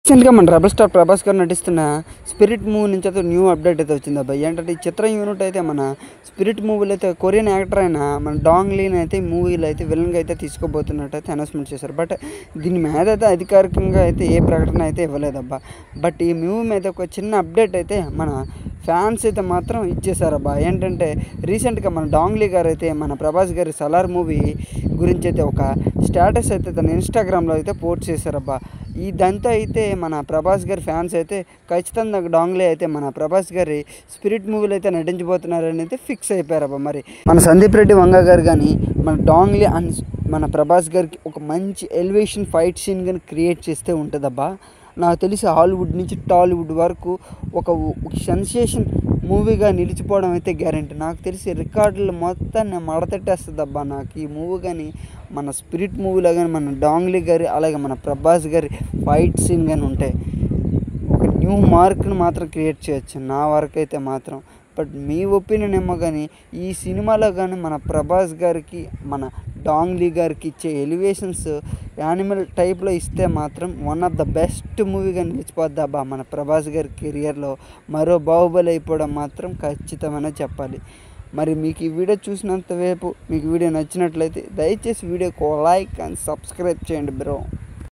రీసెంట్‌గా మన rebel star 'Prabhas' గారు నటిస్తున్న 'స్పిరిట్' మూవీ నుంచి అయితే న్యూ అప్డేట్ అయితే వచ్చిందబ్బా. ఏంటంటే ఈ చిత్రం యూనిట్ అయితే మన 'స్పిరిట్' మూవీలో అయితే కొరియన్ యాక్టర్ అయిన మన డాంగ్ లీని అయితే మూవీలో అయితే విలన్‌గా అయితే తీసుకోబోతున్నట్టు అయితే అనౌన్స్‌మెంట్ చేశారు. బట్ దీని మీద అయితే అధికారికంగా అయితే ఏ ప్రకటన అయితే ఇవ్వలేదబ్బా. బట్ ఈ మూవీ మీద ఒక చిన్న అప్డేట్ అయితే మన ఫ్యాన్స్ అయితే మాత్రం ఇచ్చేసారబ్బా. ఏంటంటే రీసెంట్‌గా మన డాంగ్ లీ గారు అయితే మన 'ప్రభాస్' గారి 'సలార్' మూవీ గురించి అయితే ఒక స్టేటస్ అయితే తన ఇన్‌స్టాగ్రామ్‌లో అయితే పోస్ట్ చేశారబ్బా. ఇదంతా అయితే మన 'ప్రభాస్' గారి ఫ్యాన్స్ అయితే ఖచ్చితంగా డాంగ్ లీ అయితే మన 'ప్రభాస్' గారి 'స్పిరిట్' మూవీలో అయితే నటించబోతున్నారని అయితే ఫిక్స్ అయిపోయారబ్బా. మరి మన 'సందీప్ రెడ్డి వంగ' గారు కానీ మన డాంగ్ లీ అండ్ మన 'ప్రభాస్' గారికి ఒక మంచి ఎలివేషన్ ఫైట్ సీన్ కానీ క్రియేట్ చేస్తే ఉంటుందబ్బా. నాకు తెలిసి హాలీవుడ్ నుంచి టాలీవుడ్ వరకు ఒక సెన్సేషన్ మూవీగా నిలిచిపోవడం అయితే గ్యారెంటీ. నాకు తెలిసి రికార్డులు మొత్తాన్ని మడతట్టేస్తుందబ్బా. నాకు ఈ మూవీ కానీ మన 'స్పిరిట్' మూవీలో కానీ మన డాంగ్ లీ గారి అలాగే మన 'ప్రభాస్' గారి ఫైట్ సీన్ కానీ ఉంటాయి ఒక న్యూ మార్క్ని మాత్రం క్రియేట్ చేయొచ్చు నా వరకు అయితే మాత్రం. బట్ మీ ఒపీనియన్ ఏమో కానీ ఈ సినిమాలో కానీ మన 'ప్రభాస్' గారికి మన డాంగ్ లీ గారికి ఇచ్చే ఎలివేషన్స్ యానిమల్ టైప్లో ఇస్తే మాత్రం వన్ ఆఫ్ ద బెస్ట్ మూవీగా నిలిచిపోద్దబ్బా. మన 'ప్రభాస్' గారి కెరియర్లో మరో బాహుబలి అయిపోవడం మాత్రం ఖచ్చితమనే చెప్పాలి. మరి మీకు ఈ వీడియో చూసినంత వైపు మీకు వీడియో నచ్చినట్లయితే దయచేసి వీడియోకి లైక్ అండ్ సబ్స్క్రైబ్ చేయండి బ్రో.